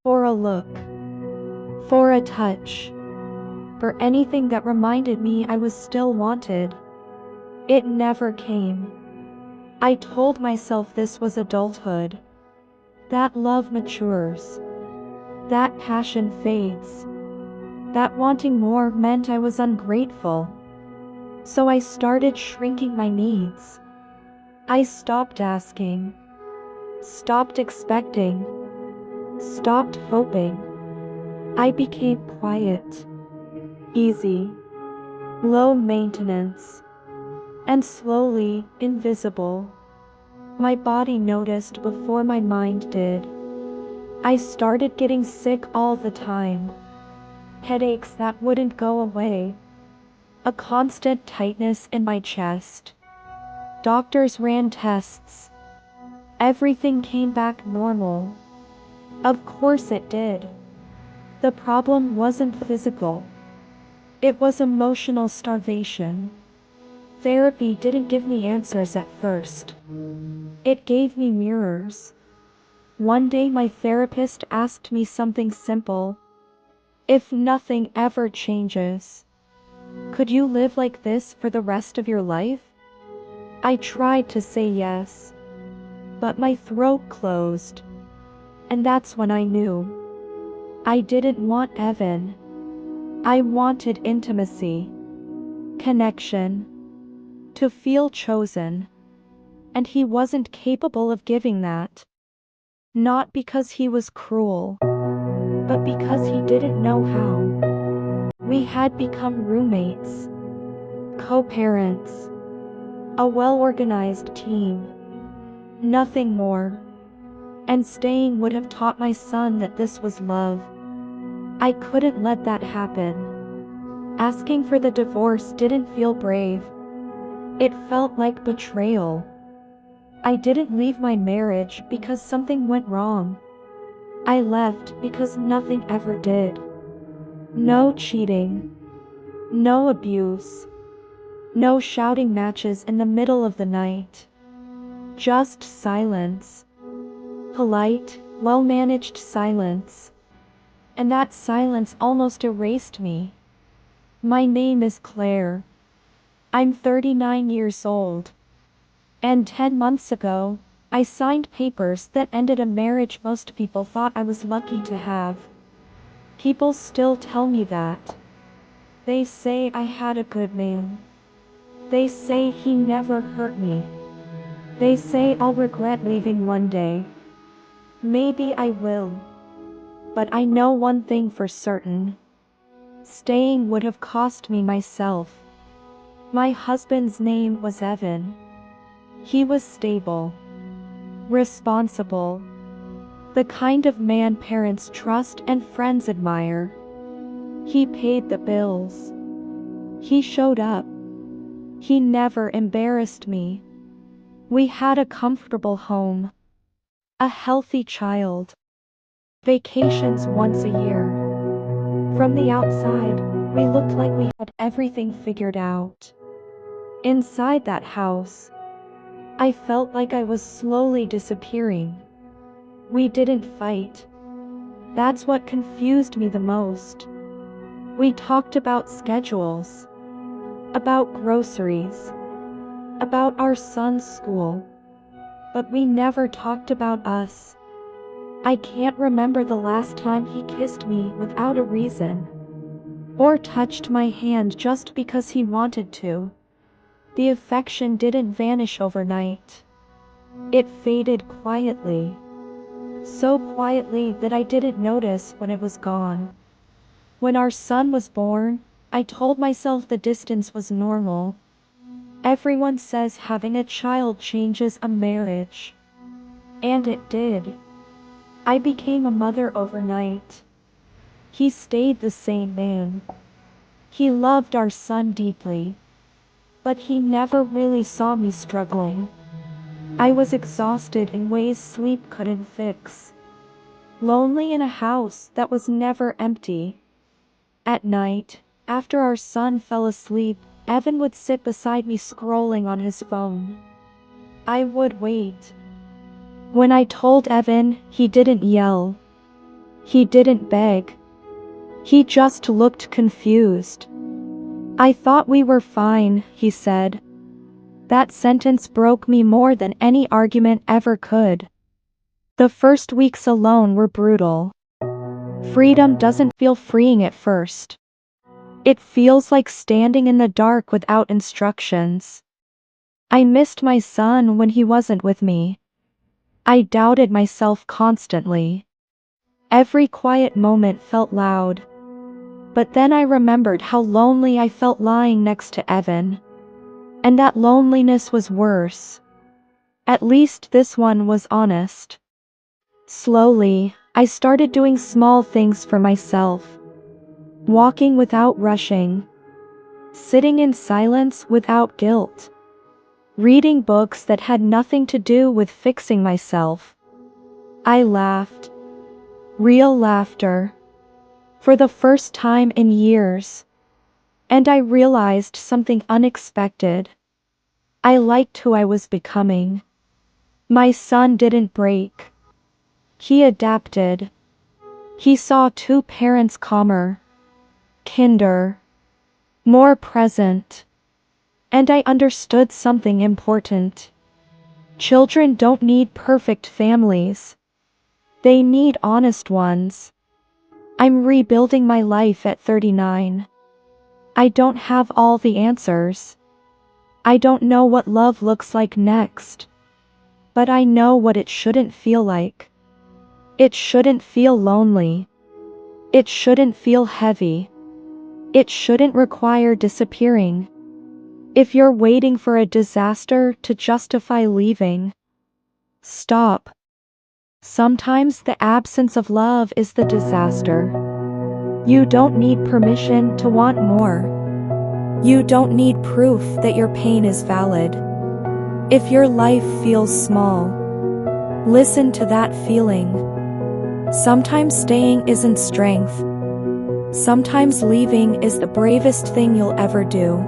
for a look, for a touch, for anything that reminded me I was still wanted. It never came. I told myself this was adulthood, that love matures, that passion fades, that wanting more meant I was ungrateful. So I started shrinking my needs. I stopped asking, stopped expecting, stopped hoping. I became quiet, easy, low maintenance, and slowly invisible. My body noticed before my mind did. I started getting sick all the time. Headaches that wouldn't go away. A constant tightness in my chest. Doctors ran tests. Everything came back normal. Of course it did. The problem wasn't physical. It was emotional starvation. Therapy didn't give me answers at first. It gave me mirrors. One day my therapist asked me something simple. If nothing ever changes, could you live like this for the rest of your life? I tried to say yes, but my throat closed. And that's when I knew. I didn't want Evan. I wanted intimacy, connection, to feel chosen. And he wasn't capable of giving that. Not because he was cruel, but because he didn't know how. We had become roommates, co-parents, a well-organized team. Nothing more. And staying would have taught my son that this was love. I couldn't let that happen. Asking for the divorce didn't feel brave. It felt like betrayal. I didn't leave my marriage because something went wrong. I left because nothing ever did. No cheating. No abuse. No shouting matches in the middle of the night. Just silence. Polite, well-managed silence. And that silence almost erased me. My name is Claire. I'm 39 years old. And 10 months ago, I signed papers that ended a marriage most people thought I was lucky to have. People still tell me that. They say I had a good man. They say he never hurt me. They say I'll regret leaving one day. Maybe I will. But I know one thing for certain. Staying would have cost me myself. My husband's name was Evan. He was stable, responsible, the kind of man parents trust and friends admire. He paid the bills. He showed up. He never embarrassed me. We had a comfortable home, a healthy child, vacations once a year. From the outside, we looked like we had everything figured out. Inside that house, I felt like I was slowly disappearing. We didn't fight. That's what confused me the most. We talked about schedules, about groceries, about our son's school, but we never talked about us. I can't remember the last time he kissed me without a reason, or touched my hand just because he wanted to. The affection didn't vanish overnight. It faded quietly. So quietly that I didn't notice when it was gone. When our son was born, I told myself the distance was normal. Everyone says having a child changes a marriage. And it did. I became a mother overnight. He stayed the same man. He loved our son deeply. But he never really saw me struggling. I was exhausted in ways sleep couldn't fix. Lonely in a house that was never empty. At night, after our son fell asleep, Evan would sit beside me scrolling on his phone. I would wait. When I told Evan, he didn't yell. He didn't beg. He just looked confused. "I thought we were fine," he said. That sentence broke me more than any argument ever could. The first weeks alone were brutal. Freedom doesn't feel freeing at first. It feels like standing in the dark without instructions. I missed my son when he wasn't with me. I doubted myself constantly. Every quiet moment felt loud. But then I remembered how lonely I felt lying next to Evan. And that loneliness was worse. At least this one was honest. Slowly, I started doing small things for myself. Walking without rushing. Sitting in silence without guilt. Reading books that had nothing to do with fixing myself. I laughed. Real laughter. For the first time in years. And I realized something unexpected. I liked who I was becoming. My son didn't break. He adapted. He saw two parents calmer, kinder, more present. And I understood something important. Children don't need perfect families. They need honest ones. I'm rebuilding my life at 39. I don't have all the answers. I don't know what love looks like next. But I know what it shouldn't feel like. It shouldn't feel lonely. It shouldn't feel heavy. It shouldn't require disappearing. If you're waiting for a disaster to justify leaving, stop. Sometimes the absence of love is the disaster. You don't need permission to want more. You don't need proof that your pain is valid. If your life feels small, listen to that feeling. Sometimes staying isn't strength. Sometimes leaving is the bravest thing you'll ever do.